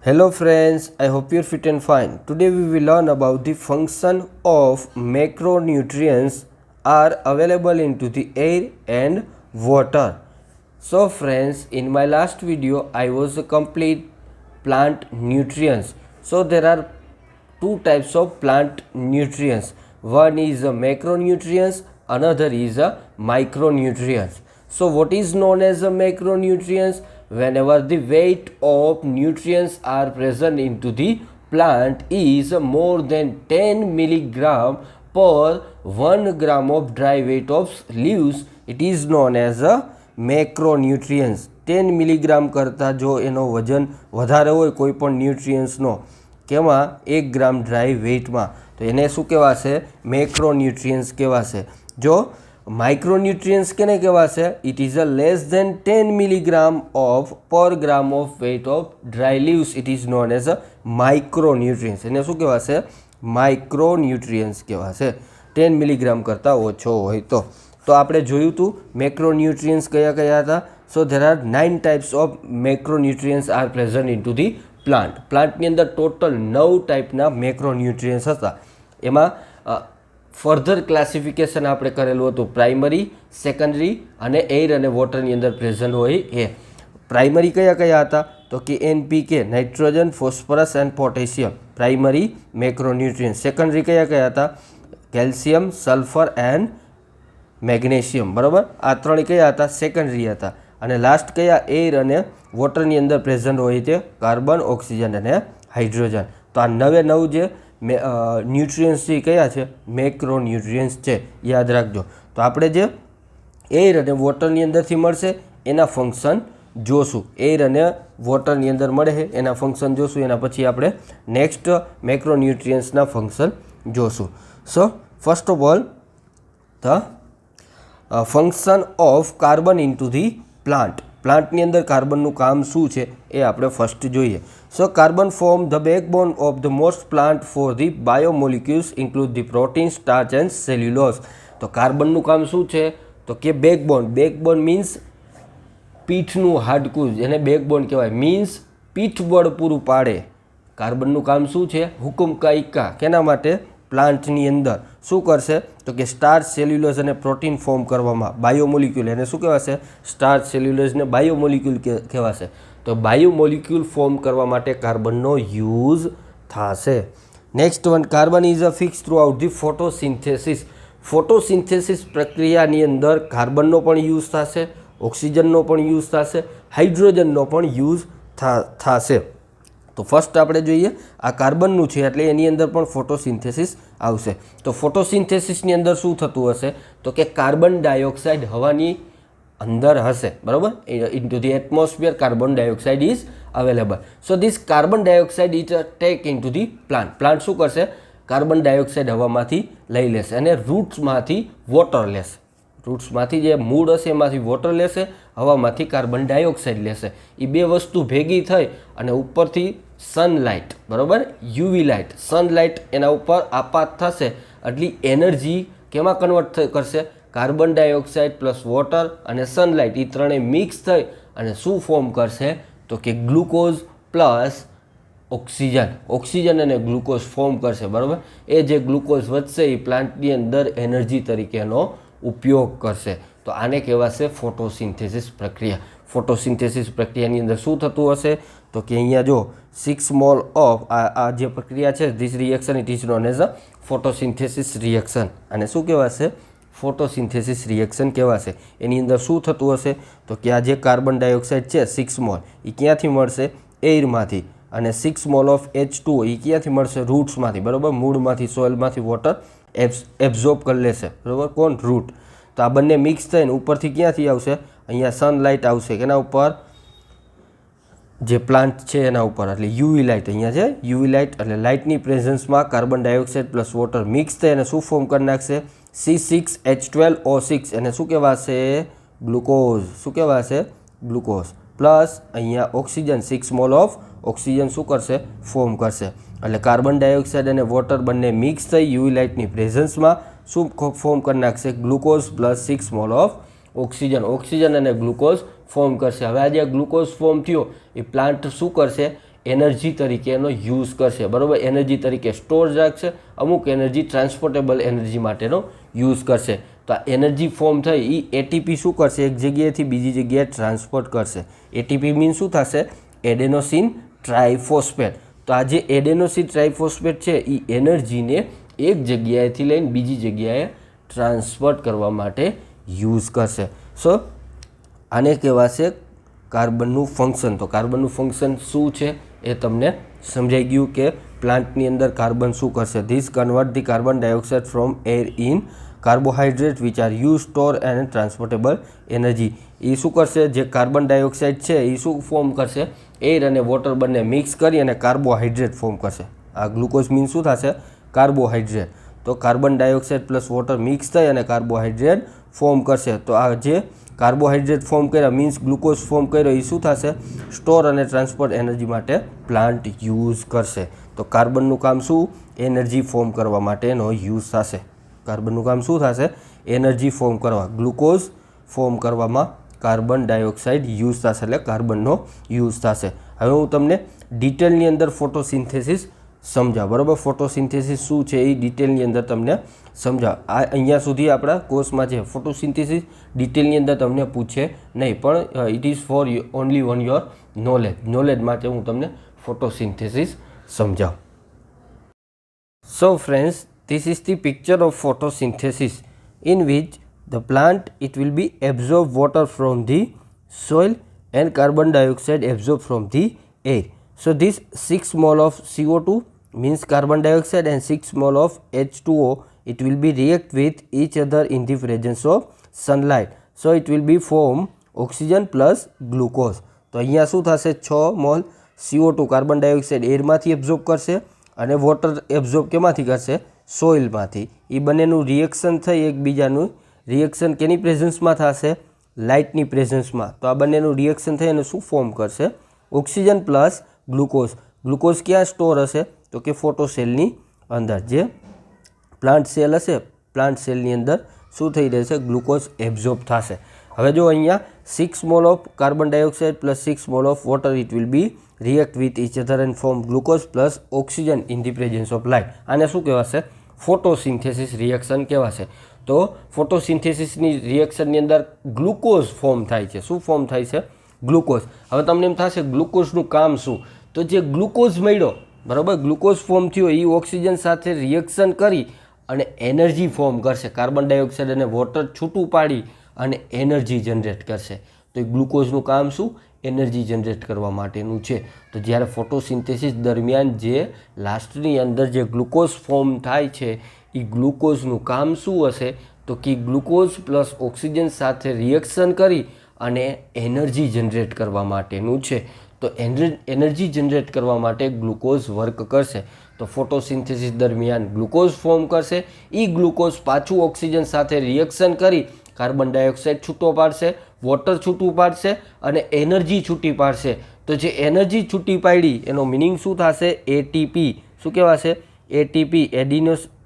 Hello friends, I hope you're fit and fine. Today we will learn about the function of macronutrients are available into the air and water. So friends, in my last video I was a complete plant nutrients. So there are two types of plant nutrients. One is a macronutrients, another is a micronutrients. So what is known as a macronutrients? Whenever the weight of nutrients are present into the plant is more than 10 milligram per 1 gram of dry weight of leaves, it is known as a macronutrients. 10 milligram કરતાં જો એનો વજન વધારે હોય કોઈ પણ ન્યુટ્રિયન્ટ્સનો કેમાં 1 ગ્રામ dry વેઇટમાં તો એને શું કહેવાશે? મેક્રોન્યુટ્રિયન્ટ્સ કહેવાશે. જો માઇક્રોન્યુટ્રિયન્ટ્સ કેને કહેવાશે? It is a less than 10 milligram of per gram of weight of dry leaves, it is known as a micronutrients. એને શું કહેવાશે? માઇક્રોન્યુટ્રિયન્ટ્સ કહેવાશે. 10 મિલીગ્રામ કરતાં ઓછો હોય તો આપણે જોયું હતું મેક્રોન્યુટ્રિયન્ટ્સ કયા કયા હતા. So there are 9 types of macronutrients are present in to the plant. પ્લાન્ટની અંદર ટોટલ 9 ટાઈપના મેક્રોન્યુટ્રિયન્ટ્સ હતા. એમાં ફર્ધર ક્લાસિફિકેશન આપણે કરેલું હતું પ્રાઇમરી, સેકન્ડરી અને એર અને વોટરની અંદર પ્રેઝન્ટ હોય એ. પ્રાઇમરી કયા કયા હતા? તો કે NPK, nitrogen, phosphorus and potassium, primary macronutrient. Secondary કયા કયા હતા? Calcium, sulphur and magnesium. બરાબર, આ ત્રણ કયા હતા? સેકન્ડરી હતા. અને લાસ્ટ કયા? એર અને વોટરની અંદર પ્રેઝન્ટ હોય તે કાર્બન, ઓક્સિજન અને હાઇડ્રોજન. તો આ 9 જે ન્યુટ્રિયન્ટ્સ છે કયા છે? મેક્રોન્યુટ્રિયન્ટ્સ છે, યાદ રાખજો. તો આપણે જે એર અને વોટરની અંદરથી મળશે એના ફંક્શન જોશું. એર અને વોટરની અંદર મળે છે એના ફંક્શન જોશું. એના પછી આપણે નેક્સ્ટ મેક્રોન્યુટ્રિયન્ટ્સના ફંક્શન જોશું. So first of all the function of carbon into the plant. પ્લાન્ટની અંદર કાર્બનનું કામ શું છે એ આપણે ફર્સ્ટ જોઈએ. So carbon form the backbone of the most plant for the biomolecules include the protein, starch and cellulose. તો કાર્બનનું કામ શું છે? તો કે બેકબોન. બેકબોન મીન્સ પીઠનું હાડકું, જેને બેકબોન કહેવાય. મીન્સ પીઠબળ પૂરું પાડે. કાર્બનનું કામ શું છે? હુકુમ કા ઇક્કા. કેના માટે? પ્લાન્ટની અંદર શું કરશે? તો કે સ્ટાર્ચ, સેલ્યુલોઝ અને પ્રોટીન ફોર્મ કરવામાં. બાયોમોલિક્યુલ એને શું કહેવાશે? સ્ટાર્ચ, સેલ્યુલોઝને બાયોમોલિક્યુલ કહેવાશે. તો બાયોમોલિક્યુલ ફોર્મ કરવા માટે કાર્બનનો યુઝ થશે. Next one, carbon is a fix throughout the photosynthesis. Photosynthesis પ્રક્રિયાની અંદર કાર્બનનો પણ યુઝ થશે, ઓક્સિજનનો પણ યુઝ થશે, હાઇડ્રોજનનો પણ યુઝ થશે. તો ફર્સ્ટ આપણે જોઈએ આ કાર્બનનું છે એટલે એની અંદર પણ ફોટોસિન્થેસિસ આવશે. તો ફોટોસિન્થેસિસની અંદર શું થતું હશે? તો કે કાર્બન ડાયોક્સાઇડ હવાની અંદર હશે. બરાબર, into the atmosphere carbon dioxide is available. So this carbon dioxide it take into the plant. Plant શું કરશે? કાર્બન ડાયોક્સાઇડ હવામાંથી લઈ લેશે અને રૂટ્સમાંથી વોટર લેશે. રૂટ્સમાંથી જે મૂળ હશે એમાંથી વોટર લેશે, હવામાંથી કાર્બન ડાયોક્સાઇડ લેશે. એ બે વસ્તુ ભેગી થઈ અને ઉપરથી સનલાઇટ, બરાબર, યુવી લાઇટ, સનલાઇટ એના ઉપર આપાત થશે. એટલી એનર્જી કેમાં કન્વર્ટ કરશે? કાર્બન ડાયોક્સાઇડ પ્લસ વોટર અને સનલાઇટ એ ત્રણેય મિક્સ થઈ અને શું ફોર્મ કરશે? તો કે ગ્લુકોઝ પ્લસ ઓક્સિજન. ઓક્સિજન અને ગ્લુકોઝ ફોર્મ કરશે. બરાબર, એ જે ગ્લુકોઝ વધશે એ પ્લાન્ટની અંદર એનર્જી તરીકેનો ઉપયોગ કરશે. તો આને કહેવાશે ફોટોસિન્થેસિસ પ્રક્રિયા. ફોટોસિન્થેસિસ પ્રક્રિયાની અંદર શું થતું હશે? તો કે અહીંયા જો 6 મોલ ઓફ આ જે પ્રક્રિયા છે, this reaction it is known as a photosynthesis reaction. અને શું કહેવાશે? ફોટોસિન્થેસિસ રિએક્શન કહેવાશે. એની અંદર શું થતું હશે? તો કે આ જે કાર્બન ડાયોક્સાઇડ છે 6 મોલ એ ક્યાંથી મળશે? એરમાંથી. અને 6 મોલ ઓફ H2 એ ક્યાંથી મળશે? રૂટ્સમાંથી. બરાબર, મૂળમાંથી, સોઇલમાંથી વોટર એબ્ઝોર્બ કરી લેશે. બરાબર, કોણ? રૂટ. તો આ બંને મિક્સ થઈને ઉપરથી ક્યાંથી આવશે? અહીંયા સનલાઇટ આવશે. એના ઉપર જે પ્લાન્ટ છે એના ઉપર, એટલે યુવી લાઇટ અહીંયા છે. યુવી લાઇટ એટલે લાઇટની પ્રેઝન્સમાં carbon dioxide plus water mix થઈ અને શું ફોર્મ કરી નાખશે? C6H12O6. એને શું કહેવાશે? ગ્લુકોઝ. શું કહેવાશે? ગ્લુકોઝ. પ્લસ અહીંયા ઓક્સિજન, 6 મોલ ઓફ ઓક્સિજન શું કરશે? ફોર્મ કરશે. એટલે કાર્બન ડાયોક્સાઇડ અને વોટર બંને મિક્સ થઈ યુવી લાઇટની પ્રેઝન્સમાં શું ફોર્મ કરી નાખશે? Glucose plus 6 mole of oxygen. Oxygen અને ગ્લુકોઝ ફોર્મ કરશે. હવે આ જે ગ્લુકોઝ ફોર્મ થયો એ પ્લાન્ટ શું કરશે? એનર્જી તરીકે એનો યુઝ કરશે, બરાબર. એનર્જી તરીકે સ્ટોર રાખશે, અમુક એનર્જી ટ્રાન્સપોર્ટેબલ એનર્જી માટેનો યુઝ કરશે. તો આ એનર્જી ફોર્મ થઈ એ એટીપી શું કરશે, એક જગ્યાએથી બીજી જગ્યાએ ટ્રાન્સપોર્ટ કરશે. એટીપી મીન શું થશે, એડેનોસિન ટ્રાઇફોસ્ફેટ. તો આ જે એડેનોસિન ટ્રાઇફોસ્ફેટ છે એ એનર્જીને એક જગ્યાએથી લઈને બીજી જગ્યાએ ટ્રાન્સફર કરવા માટે યુઝ કરશે. સો આને કહેવાશે કાર્બનનું ફંક્શન. તો કાર્બનનું ફંક્શન શું છે એ તમને સમજાઈ ગયું કે પ્લાન્ટની અંદર કાર્બન શું કરશે. This convert the carbon dioxide from air in carbohydrate which are use store and transportable energy. એ શું કરશે, જે કાર્બન ડાયોક્સાઇડ છે એ શું ફોર્મ કરશે, એર અને વોટર બંને મિક્સ કરી અને કાર્બોહાઈડ્રેટ ફોર્મ કરશે. આ ગ્લુકોઝ મીન શું થશે, કાર્બોહાઈડ્રેટ. તો carbon dioxide plus water mix થઈ અને કાર્બોહાઈડ્રેટ ફોર્મ કરશે. તો આ જે કાર્બોહાઈડ્રેટ ફોર્મ કર્યા મીન્સ ગ્લુકોઝ ફોર્મ કર્યો એ શું થશે, સ્ટોર અને ટ્રાન્સપોર્ટ એનર્જી માટે પ્લાન્ટ યુઝ કરશે. તો કાર્બનનું કામ શું, એનર્જી ફોર્મ કરવા માટેનો યુઝ થશે. કાર્બનનું કામ શું થશે, એનર્જી ફોર્મ કરવા, ગ્લુકોઝ ફોર્મ કરવામાં કાર્બન ડાયોક્સાઇડ યુઝ થશે, એટલે કાર્બનનો યુઝ થશે. હવે હું તમને ડિટેલની અંદર ફોટોસિન્થેસિસ સમજાવ, બરાબર. ફોટોસિન્થેસિસ શું છે એ ડિટેલની અંદર તમને સમજાવ. આ અહીંયા સુધી આપણા કોર્સમાં છે. ફોટોસિન્થેસિસ ડિટેલની અંદર તમને પૂછે નહીં, પણ it is four only on your knowledge માટે હું તમને ફોટોસિન્થેસિસ સમજાવ. So friends, this is the picture of photosynthesis in which the plant, it will be absorb water from the soil and carbon dioxide absorbed from the air. So this 6 mole of CO2 means carbon dioxide and 6 mole of H2O, it will be react with each other in the presence of sunlight. So it will be form oxygen plus glucose. તો અહીંયા શું થશે, 6 mole CO2 carbon dioxide એરમાંથી absorb કરશે અને water absorb કેમાંથી કરશે, સોઇલમાંથી. એ બંનેનું reaction થઈ એકબીજાનું રિએક્શન કેની પ્રેઝન્સમાં થશે, લાઇટની પ્રેઝન્સમાં. તો આ બંનેનું રિએક્શન થઈ અને શું ફોર્મ કરશે, ઓક્સિજન પ્લસ ગ્લુકોઝ. ગ્લુકોઝ ક્યાં સ્ટોર હશે, તો કે ફોટો સેલની અંદર. જે પ્લાન્ટ સેલ હશે, પ્લાન્ટ સેલની અંદર શું થઈ રહેશે, ગ્લુકોઝ એબ્ઝોર્બ થશે. હવે જો અહીંયા 6 mole of carbon dioxide plus 6 mole of water, it will B react with each other and form glucose plus oxygen in the presence of light. આને શું કહેવાશે, ફોટોસિન્થેસિસ રિએક્શન કહેવાશે. તો ફોટોસિન્થેસિસની રિએક્શનની અંદર ગ્લુકોઝ ફોર્મ થાય છે. શું ફોર્મ થાય છે, ગ્લુકોઝ. હવે તમને એમ થશે ગ્લુકોઝનું કામ શું, તો જે ગ્લુકોઝ મળ્યો, બરાબર, ગ્લુકોઝ ફોર્મ થયો એ ઓક્સિજન સાથે રિએક્શન કરી અને એનર્જી ફોર્મ કરશે. કાર્બન ડાયોક્સાઇડ અને વોટર છૂટું પાડી અને એનર્જી જનરેટ કરશે. તો એ ગ્લુકોઝનું કામ શું, એનર્જી જનરેટ કરવા માટેનું છે. તો જ્યારે ફોટોસિન્થેસિસ દરમિયાન જે લાસ્ટની અંદર જે ગ્લુકોઝ ફોર્મ થાય છે એ ગ્લુકોઝનું કામ શું હશે, તો કે ગ્લુકોઝ પ્લસ ઓક્સિજન સાથે રિએક્શન કરી અને એનર્જી જનરેટ કરવા માટેનું છે. તો એનર્જી જનરેટ કરવા માટે ગ્લુકોઝ વર્ક કરશે. તો ફોટોસિન્થેસિસ દરમિયાન ગ્લુકોઝ ફોર્મ કરશે. એ ગ્લુકોઝ પાછું ઓક્સિજન સાથે રિએક્શન કરી કાર્બન ડાયોક્સાઇડ છૂટો પાડશે, વોટર છૂટું પાડશે અને એનર્જી છૂટી પાડશે. તો જે એનર્જી છૂટી પાડી એનો મિનિંગ શું થશે, એટીપી. શું કહેવાશે, એટીપી,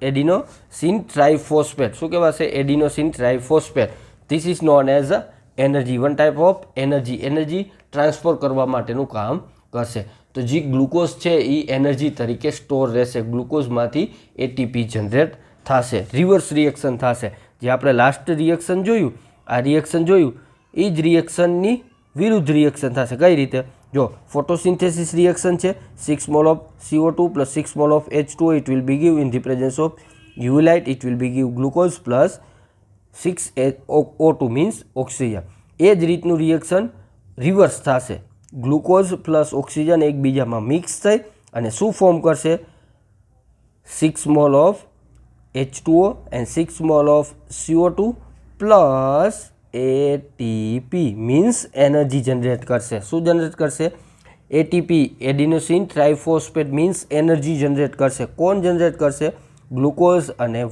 એડિનોસિન ટ્રાઇફોસ્ફેટ. શું કહેવાશે, adenosine triphosphate. This is known as energy, one type of energy. Energy transfer કરવા માટેનું કામ કરશે. તો જે ગ્લુકોઝ છે એ એનર્જી તરીકે સ્ટોર રહેશે. ગ્લુકોઝમાંથી એટીપી જનરેટ થશે, રિવર્સ રિએક્શન થશે. જે આપણે લાસ્ટ રિએક્શન જોયું, આ રિએક્શન જોયું, એ જ રિએક્શનની વિરુદ્ધ રિએક્શન થશે. કઈ રીતે, જો ફોટોસિન્થેસિસ રિએક્શન છે, 6 mole of CO2 plus 6 mole of H2O, it will be give in the presence of UV light, it will be give glucose plus 6 O2 means oxygen. એ જ રીતનું રિએક્શન રિવર્સ થશે. Glucose plus oxygen એકબીજામાં mix થઈ અને શું form કરશે, 6 mole of H2O and 6 mole of CO2 plus ATP means energy generate કરશે. શું જનરેટ કરશે, ATP, adenosine triphosphate means energy generate કરશે. કોણ જનરેટ કરશે, ગ્લુકોઝ અને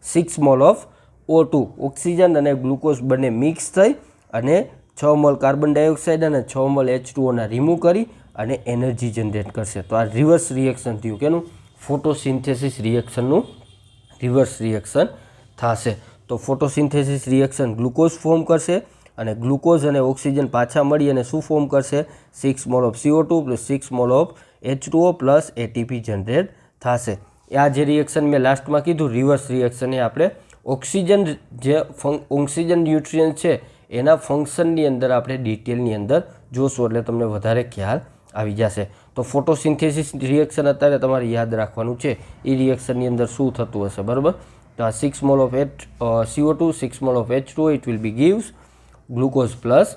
6 mole of O2, ઓક્સિજન અને ગ્લુકોઝ બંને મિક્સ થઈ અને 6 મોલ કાર્બન ડાયોક્સાઇડ અને 6 મોલ H2O રિમૂવ કરી અને એનર્જી જનરેટ કરશે. તો આ રિવર્સ રિએક્શન થયું, કેનું, ફોટોસિન્થેસિસ રિએક્શનનું રિવર્સ રિએક્શન થશે. તો ફોટોસિન્થેસિસ રિએક્શન ગ્લુકોઝ ફોર્મ કરશે, અને ગ્લુકોઝ અને ઓક્સિજન પાછા મળી અને શું ફોર્મ કરશે 6 mole of CO2 plus 6 mole of H2O plus ATP generate થશે. આ જે રિએક્શન મેં લાસ્ટમાં કીધું રિવર્સ રિએક્શન એ આપણે ઓક્સિજન ન્યુટ્રિયન્ટ છે એના ફંક્શનની અંદર આપણે ડિટેલની અંદર જોશું એટલે તમને વધારે ખ્યાલ આવી જશે. તો ફોટોસિન્થેસિસ રિએક્શન અત્યારે તમારે યાદ રાખવાનું છે એ રિએક્શનની અંદર શું થતું હશે બરાબર. તો આ 6 mole of CO2 6 mole of H2O it will B gives glucose plus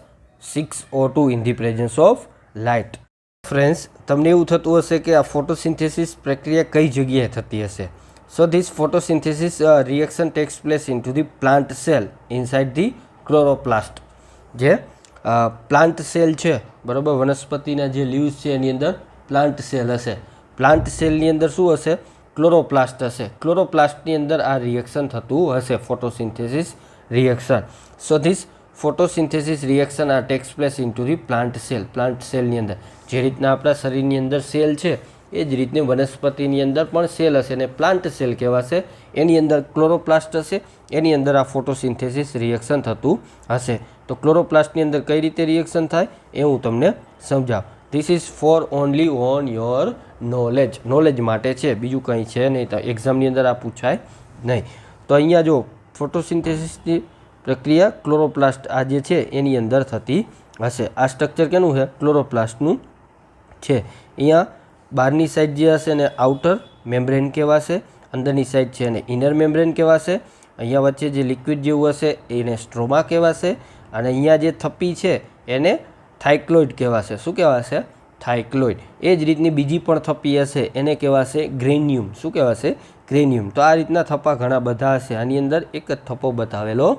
6 O2 in the presence of light. Friends તમને એવું થતું હશે કે આ ફોટોસિન્થેસિસ પ્રક્રિયા કઈ જગ્યાએ થતી હશે. So this photosynthesis reaction takes place in to the plant cell inside the chloroplast. જે પ્લાન્ટ સેલ છે બરાબર, વનસ્પતિના જે લીવ્સ છે એની અંદર પ્લાન્ટ સેલ હશે. પ્લાન્ટ સેલની અંદર શું હશે? ક્લોરોપ્લાસ્ટ હશે. ક્લોરોપ્લાસ્ટની અંદર આ રિએક્શન થતું હશે photosynthesis reaction. So this photosynthesis reaction આ tax place in to the plant cell. Plant સેલની અંદર જે રીતના આપણા શરીરની અંદર સેલ છે એ જ રીતની વનસ્પતિની અંદર પણ સેલ હશે અને પ્લાન્ટ સેલ કહેવાશે. એની અંદર ક્લોરોપ્લાસ્ટ હશે, એની અંદર આ ફોટોસિન્થેસિસ રિએક્શન થતું હશે. તો ક્લોરોપ્લાસ્ટની અંદર કઈ રીતે રિએક્શન થાય એ હું તમને સમજાવું. This is four only on your knowledge માટે છે, બીજું કંઈ છે નહીં. તો એક્ઝામની અંદર આ પૂછાય નહીં. તો અહીંયા જો ફોટોસિન્થેસિસની પ્રક્રિયા ક્લોરોપ્લાસ્ટ આ જે છે એની અંદર થતી હશે. આ સ્ટ્રક્ચર કેનું છે? ક્લોરોપ્લાસ્ટનું છે. અહીંયા બહારની સાઈડ જે હશે ને આઉટર મેમ્બ્રેન કહેવાશે, અંદરની સાઈડ છે એને ઇનર મેમ્બ્રેન કહેવાશે. અહીંયા વચ્ચે જે લિક્વિડ જેવું હશે એને સ્ટ્રોમા કહેવાશે અને અહીંયા જે થપ્પી છે એને થાઇક્લોઇડ કહેવાશે. શું કહેવાશે? થાઇક્લોઇડ. એ જ રીતની બીજી પણ થપ્પી હશે એને કહેવાશે ગ્રેન્યુમ. શું કહેવાશે? ગ્રેન્યુમ. તો આ રીતના થપ્પા ઘણા બધા હશે. આની અંદર એક જ થપ્પો બતાવેલો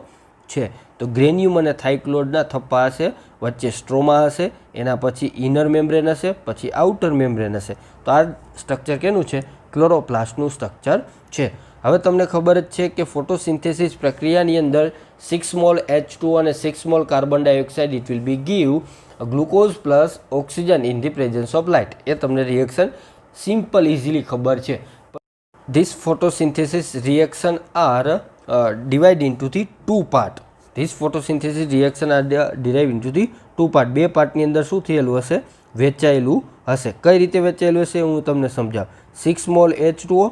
છે. તો ગ્રેન્યુમ અને થાઇક્લોઇડના થપ્પા હશે, વચ્ચે સ્ટ્રોમા હશે, એના પછી ઇનર મેમ્બ્રેન હશે, પછી આઉટર મેમ્બ્રેન હશે. તો આ સ્ટ્રક્ચર કેનું છે? ક્લોરોપ્લાસ્ટનું સ્ટ્રક્ચર છે. હવે તમને ખબર જ છે કે ફોટોસિન્થેસિસ પ્રક્રિયાની અંદર 6 મોલ H2O અને 6 mole carbon dioxide it will be give glucose plus oxygen in the presence of light. એ તમને રિએક્શન સિમ્પલ ઇઝીલી ખબર છે. This photosynthesis reaction are divide into the 2 part. This photosynthesis reaction are derive into the 2 part. 2 પાર્ટની અંદર શું થયેલું હશે? વહેંચાયેલું હશે. કઈ રીતે વહેંચાયેલું હશે હું તમને સમજાવું. 6 મોલ H2O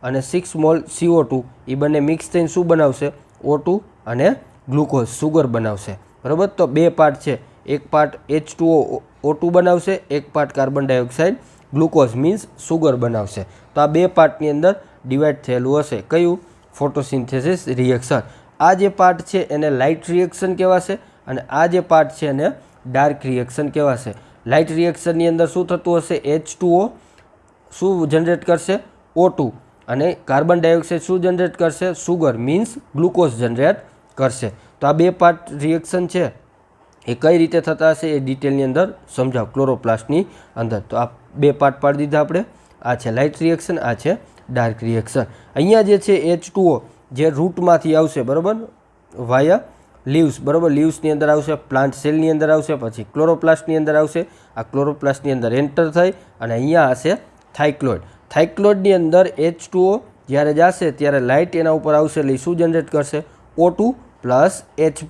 અને 6 મોલ CO2 એ બંને મિક્સ થઈને શું બનાવશે? O2 અને ગ્લુકોઝ સુગર બનાવશે બરાબર. તો 2 પાર્ટ છે, એક પાર્ટ H2O O2 બનાવશે, એક part carbon dioxide glucose means sugar બનાવશે. તો આ 2 પાર્ટની અંદર ડિવાઈડ થયેલું હશે. કયું? Photosynthesis reaction. આ જે પાર્ટ છે એને લાઇટ રિએક્શન કહેવાશે અને આ જે પાર્ટ છે એને ડાર્ક રિએક્શન કહેવાશે. લાઇટ રિએક્શનની અંદર શું થતું હશે? H2O શું જનરેટ કરશે? O2 અને કાર્બન ડાયોક્સાઇડ શું જનરેટ કરશે? સુગર મીન્સ ગ્લુકોઝ જનરેટ કરશે. તો આ 2 પાર્ટ રિએક્શન છે એ કઈ રીતે થતા હશે એ ડિટેલની અંદર સમજાવ ક્લોરોપ્લાસ્ટની અંદર. તો આ 2 પાર્ટ પાડી દીધા આપણે. આ છે લાઇટ રિએક્શન, આ છે ડાર્ક રિએક્શન. અહીંયા જે છે H2O જે રૂટમાંથી આવશે બરાબર, વાયા લીવ્સ બરાબર, લીવ્સની અંદર આવશે, પ્લાન્ટ સેલની અંદર આવશે, પછી ક્લોરોપ્લાસ્ટની અંદર આવશે. આ ક્લોરોપ્લાસ્ટની અંદર એન્ટર થઈ અને અહીંયા હશે થાઇક્લોઇડ. થાઇક્લોઇડની અંદર H2O જ્યારે જશે ત્યારે લાઇટ એના ઉપર આવશે એટલે શું જનરેટ કરશે? O2 plus H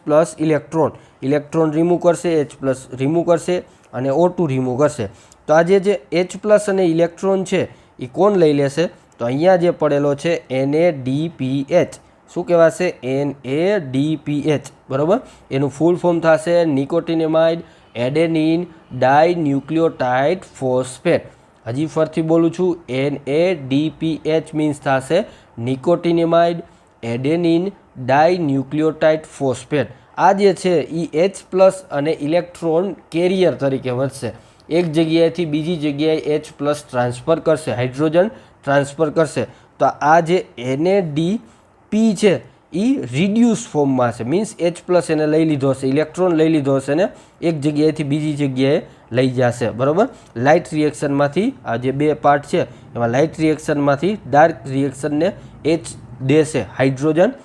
plus electron remove કરશે, H પ્લસ રિમૂવ કરશે અને O2 રિમૂવ કરશે. તો આ જે H પ્લસ અને ઇલેક્ટ્રોન છે એ કોણ લઈ લેશે? તો અહીંયા જે પડેલો છે NADPH. શું કહેવાશે? NADPH બરાબર. એનું ફૂલ ફોર્મ થશે નિકોટિનેમાઇડ એડેનિન ડાઇન્યુક્લિયોટાઇડ ફોસ્ફેટ. હજી ફરીથી બોલું છું, NADPH મીન્સ થશે નિકોટિનેમાઇડ એડેનિન ડાઇન્યુક્લિયોટાઇડ ફોસ્ફેટ. આ જે છે એ H પ્લસ અને ઇલેક્ટ્રોન કેરિયર તરીકે વધશે. એક જગ્યાએથી બીજી જગ્યાએ H પ્લસ ટ્રાન્સફર કરશે, હાઇડ્રોજન ટ્રાન્સફર કરશે. તો આ જે NADP છે એ રિડ્યુસ ફોર્મમાં છે, મીન્સ H પ્લસ એને લઈ લીધો હશે, ઇલેક્ટ્રોન લઈ લીધો હશે ને એક જગ્યાએથી બીજી જગ્યાએ લઈ જશે બરાબર. લાઇટ રિએક્શનમાંથી આ જે 2 પાર્ટ છે એમાં લાઇટ રિએક્શનમાંથી ડાર્ક રિએક્શનને H દેશે, હાઇડ્રોજન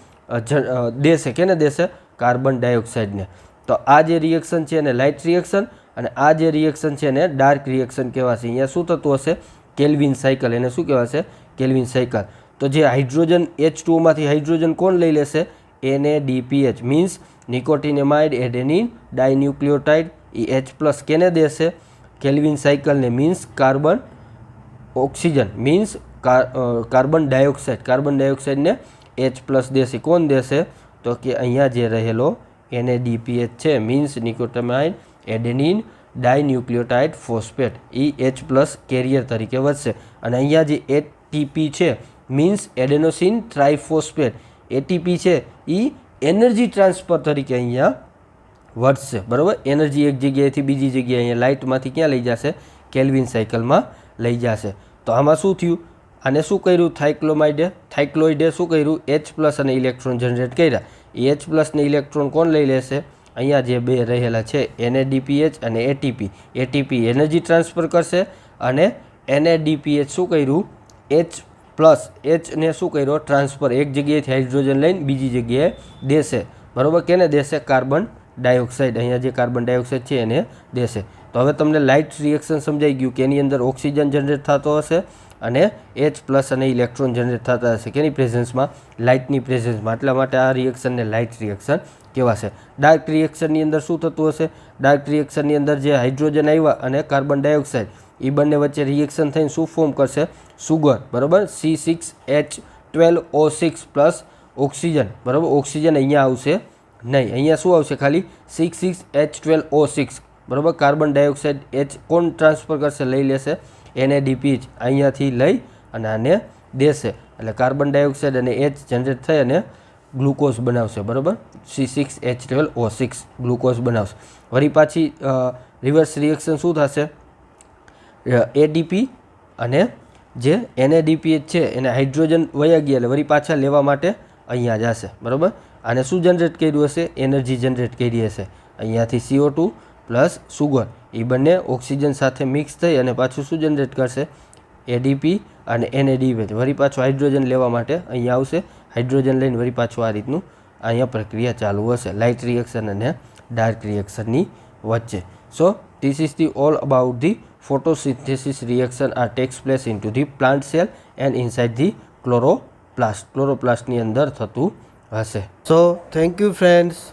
દેશે. કેને દેશે? કાર્બન ડાયોક્સાઇડને. તો આ જે રિએક્શન છે એને લાઇટ રિએક્શન અને આ જે રિએક્શન છે એને ડાર્ક રિએક્શન કહેવાશે. અહીંયા શું થતું હશે? Kelvin cycle. એને શું કહેવાશે? Kelvin cycle. તો જે હાઇડ્રોજન H2O માંથી હાઇડ્રોજન કોણ લઈ લેશે? NADPH means nicotinamide adenine dinucleotide એ H+ કેને દેશે? કેલ્વિન સાયકલને, મીન્સ કાર્બન ઓક્સિજન મીન્સ કાર્બન ડાયોક્સાઇડને H+ દેશે. કોણ દેશે? તો કે અહીંયા જે રહેલો NADPH છે, મીન્સ નિકોટિનેમાઇડ એડેનિન ડાયન્યુક્લિયોટાઇડ ફોસ્ફેટ, એ H+ કેરિયર તરીકે વધશે. અને અહીંયા જે ATP છે, મીન્સ એડેનોસિન ટ્રાઇફોસ્ફેટ, ATP છે એ એનર્જી ટ્રાન્સફર તરીકે અહીંયા વધશે. બરાબર, એનર્જી એક જગ્યાએથી બીજી જગ્યાએ અહીંયા લાઇટમાંથી ક્યાં લઈ જશે? કેલ્વિન સાયકલમાં લઈ જશે. તો આમાં શું થયું? આને શું કર્યું? થાઇક્લોઇડે શું કર્યું? H+ અને ઇલેક્ટ્રોન જનરેટ કર્યા. એ H+ ને ઇલેક્ટ્રોન કોણ લઈ લેશે? અહીંયા જે બે રહેલા છે NADPH અને ATP. ATP એનર્જી ટ્રાન્સફર કરશે અને NADPH શું કર્યું? H ને શું કર્યો? ટ્રાન્સફર, એક જગ્યાએથી હાઇડ્રોજન લઈને બીજી જગ્યાએ દેશે. બરાબર, કેને દેશે? Carbon dioxide. અહીંયા જે કાર્બન ડાયોક્સાઇડ છે એને દેશે. તો હવે તમને લાઇટ રિએક્શન સમજાઈ ગયું કે એની અંદર ઓક્સિજન જનરેટ થતો હશે અને H+ અને ઇલેક્ટ્રોન જનરેટ થતા હશે. કેની પ્રેઝન્સમાં? લાઇટની પ્રેઝન્સમાં. એટલા માટે આ રિએક્શનને લાઇટ રિએક્શન કહેવાશે. ડાર્ક રિએક્શનની અંદર શું થતું હશે? ડાર્ક રિએક્શનની અંદર જે હાઇડ્રોજન આવ્યા અને કાર્બન ડાયોક્સાઇડ એ બંને વચ્ચે રિએક્શન થઈને શું ફોર્મ કરશે? સુગર. બરાબર, C6H12O6 પ્લસ ઓક્સિજન. બરાબર, ઓક્સિજન અહીંયા આવશે નહીં. અહીંયા શું આવશે? ખાલી 6H12O6. બરાબર, કાર્બન ડાયોક્સાઇડ H કોણ ટ્રાન્સફર કરશે? લઈ લેશે NADPH, અહીંયાથી લઈ અને આને દેશે. એટલે કાર્બન ડાયોક્સાઇડ અને H જનરેટ થઈ અને ગ્લુકોઝ બનાવશે. બરાબર, C6H12O6 ગ્લુકોઝ બનાવશે. વળી પાછી રિવર્સ રિએક્શન શું થશે? ADP અને જે NADPH છે એને હાઇડ્રોજન વયા ગયા એટલે વળી પાછા લેવા માટે અહીંયા જશે. બરાબર, આને શું જનરેટ કર્યું હશે? એનર્જી જનરેટ કરી હશે. અહીંયાથી CO2 પ્લસ સુગર એ બંને ઓક્સિજન સાથે મિક્સ થઈ અને પાછું શું જનરેટ કરશે? ADP અને NADPH. વળી પાછું હાઇડ્રોજન લેવા માટે અહીંયા આવશે. હાઇડ્રોજન લઈને વળી પાછું આ રીતનું અહીંયા પ્રક્રિયા ચાલુ હશે લાઇટ રિએક્શન અને ડાર્ક રિએક્શનની વચ્ચે. સો this is the all about the photosynthesis reaction are takes place into the plant cell and inside the chloroplast. Chloroplast ની અંદર થતું હશે. So thank you friends.